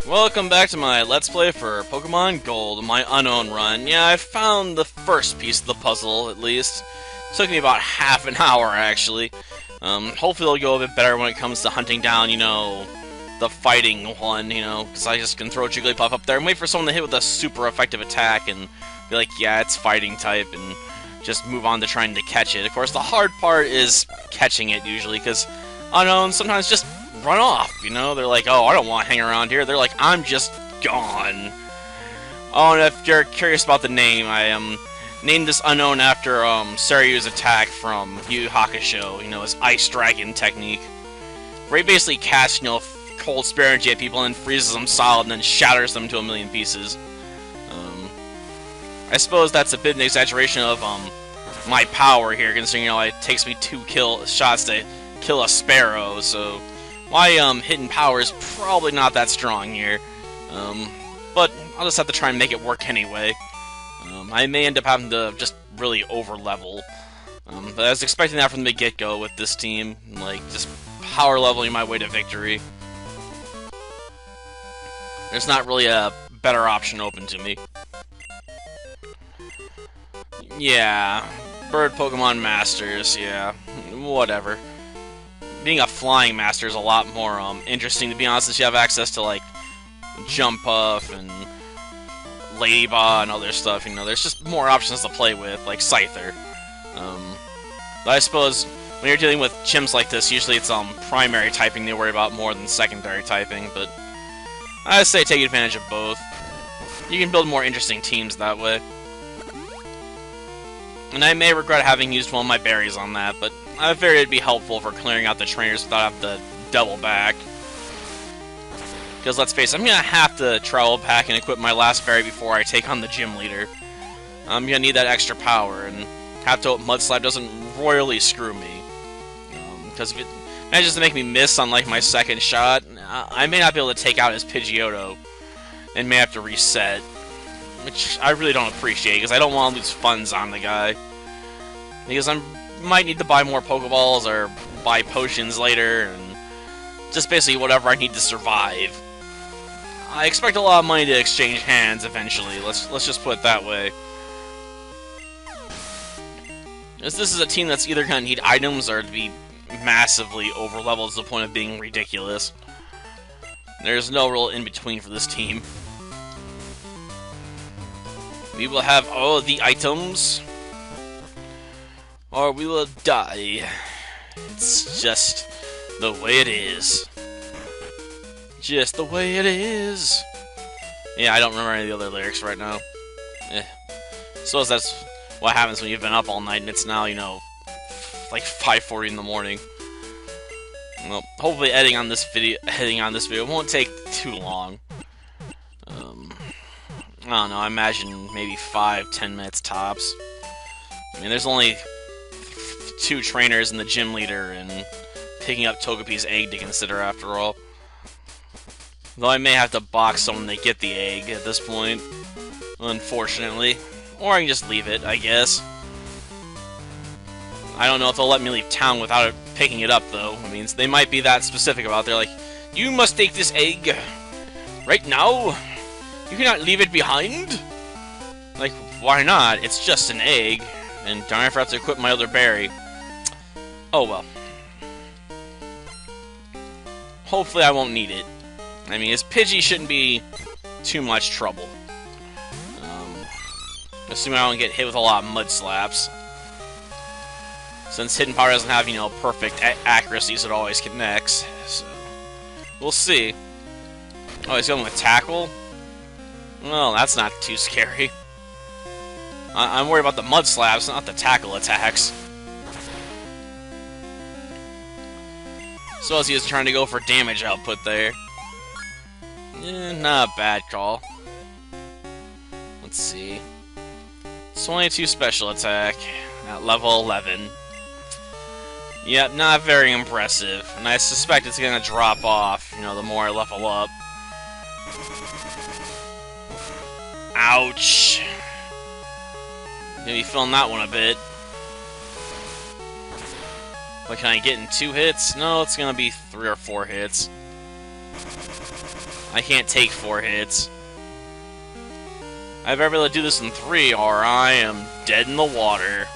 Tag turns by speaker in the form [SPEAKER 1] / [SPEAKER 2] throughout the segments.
[SPEAKER 1] Welcome back to my Let's Play for Pokemon Gold, my Unown run. Yeah, I found the first piece of the puzzle, at least. Took me about half an hour, actually. Hopefully it'll go a bit better when it comes to hunting down, the fighting one, because I just can throw Jigglypuff up there and wait for someone to hit with a super effective attack and be like, yeah, it's fighting type, and just move on to trying to catch it. Of course, the hard part is catching it, usually, because Unown sometimes just run off, They're like, oh, I don't want to hang around here. They're like, I'm just gone. Oh, and if you're curious about the name, I named this Unown after Saryu's attack from Yu Yu Hakusho, his Ice Dragon technique. Where he basically casts, cold spirit energy at people and freezes them solid and then shatters them to a million pieces. I suppose that's a bit of an exaggeration of my power here, considering, it takes me 2 shots to kill a sparrow, so my hidden power is probably not that strong here, but I'll just have to try and make it work anyway. I may end up having to just really over-level, but I was expecting that from the get-go with this team, like, just power-leveling my way to victory. There's not really a better option open to me. Yeah, Bird Pokemon Masters, yeah, whatever. Being a flying master is a lot more interesting, to be honest, since you have access to, like, Jump Puff and Ladybug and other stuff, there's just more options to play with, like Scyther. But I suppose when you're dealing with gyms like this, usually it's primary typing they worry about more than secondary typing, but I say take advantage of both. You can build more interesting teams that way. And I may regret having used one of my berries on that, but I figured it'd be helpful for clearing out the trainers without having to double back. Because let's face it, I'm going to have to travel back and equip my last berry before I take on the gym leader. I'm going to need that extra power, and have to hope Mudslap doesn't royally screw me. Because if it manages to make me miss on, like, my second shot, I may not be able to take out his Pidgeotto, and may have to reset. Which I really don't appreciate, because I don't want to lose funds on the guy. Because I might need to buy more Pokeballs, or buy potions later, and just basically whatever I need to survive. I expect a lot of money to exchange hands eventually, let's just put it that way. As this is a team that's either going to need items, or to be massively over-leveled to the point of being ridiculous. There's no real in-between for this team. We will have all the items, or we will die. It's just the way it is. Just the way it is. Yeah, I don't remember any of the other lyrics right now. Suppose that's what happens when you've been up all night and it's now, like 5:40 in the morning. Well, hopefully editing on this video won't take too long. I don't know, I imagine maybe 5-10 minutes tops. I mean, there's only 2 trainers and the gym leader, and picking up Togepi's egg to consider after all. Though I may have to box someone to get the egg at this point, unfortunately. Or I can just leave it, I guess. I don't know if they'll let me leave town without it picking it up, though. I mean, they might be that specific about it. They're like, you must take this egg right now. You cannot leave it behind? Like, why not? It's just an egg. And darn, I forgot to equip my other berry. Oh well. Hopefully I won't need it. I mean, his Pidgey shouldn't be too much trouble. Assuming I don't get hit with a lot of mud slaps. Since Hidden Power doesn't have, perfect accuracy, so it always connects. So, we'll see. Oh, he's going with Tackle? Well, that's not too scary. I'm worried about the mud slaps, not the tackle attacks. So as he was trying to go for damage output there. Not a bad call. Let's see. 22 special attack at level 11. Yep, not very impressive. And I suspect it's gonna drop off, the more I level up. Ouch. Gonna be feeling that one a bit. But can I get in 2 hits? No, it's gonna be 3 or 4 hits. I can't take 4 hits. I better be able to do this in 3, or I am dead in the water.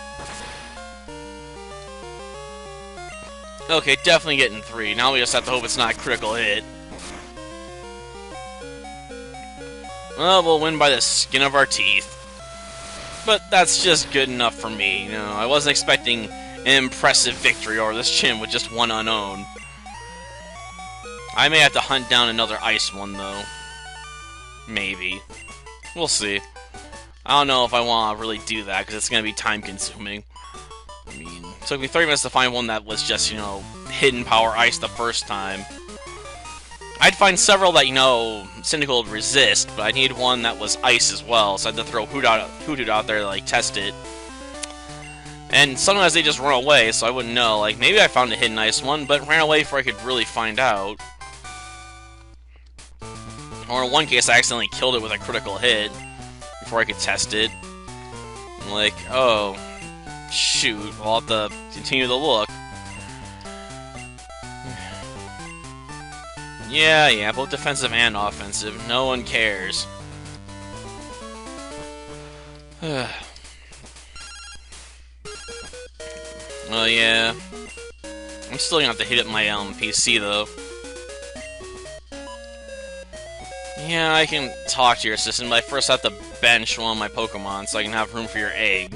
[SPEAKER 1] Okay, definitely getting 3. Now we just have to hope it's not a critical hit. Well, we'll win by the skin of our teeth. But that's just good enough for me, you know. I wasn't expecting an impressive victory over this gym with just 1 Unown. I may have to hunt down another ice one, though. Maybe. We'll see. I don't know if I want to really do that, because it's going to be time-consuming. I mean, it took me 30 minutes to find one that was just, you know, hidden power ice the first time. I'd find several that, you know, Syndical would resist, but I needed one that was ice as well, so I had to throw Hoot out there to, like, test it. And sometimes they just run away, so I wouldn't know. Like, maybe I found a hidden ice one, but ran away before I could really find out. Or in one case, I accidentally killed it with a critical hit before I could test it. I'm like, oh, shoot, I'll have to continue to look. Yeah, both defensive and offensive. No one cares. Well, yeah. I'm still gonna have to hit up my PC, though. Yeah, I can talk to your assistant, but I first have to bench one of my Pokémon so I can have room for your egg.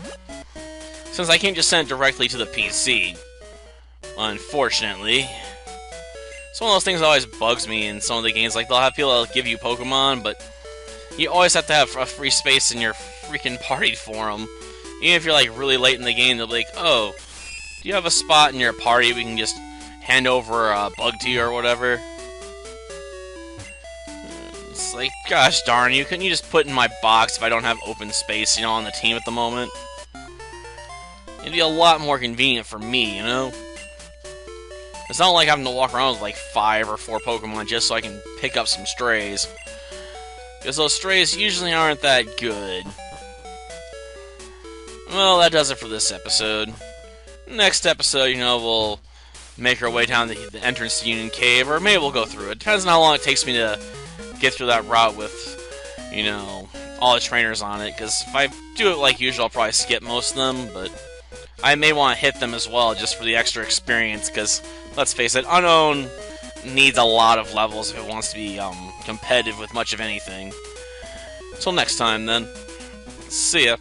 [SPEAKER 1] Since I can't just send it directly to the PC. Unfortunately. It's one of those things that always bugs me in some of the games. Like, they'll have people that'll give you Pokemon, but you always have to have a free space in your freaking party for them. Even if you're, like, really late in the game, they'll be like, oh, do you have a spot in your party we can just hand over a bug to you or whatever? It's like, gosh darn you, couldn't you just put in my box if I don't have open space, you know, on the team at the moment? It'd be a lot more convenient for me, you know? It's not like having to walk around with like 5 or 4 Pokemon just so I can pick up some strays. Because those strays usually aren't that good. Well, that does it for this episode. Next episode, you know, we'll make our way down the entrance to Union Cave, or maybe we'll go through it. Depends on how long it takes me to get through that route with, you know, all the trainers on it. Because if I do it like usual, I'll probably skip most of them, but I may want to hit them as well, just for the extra experience, because, let's face it, Unown needs a lot of levels if it wants to be competitive with much of anything. Till next time, then. See ya.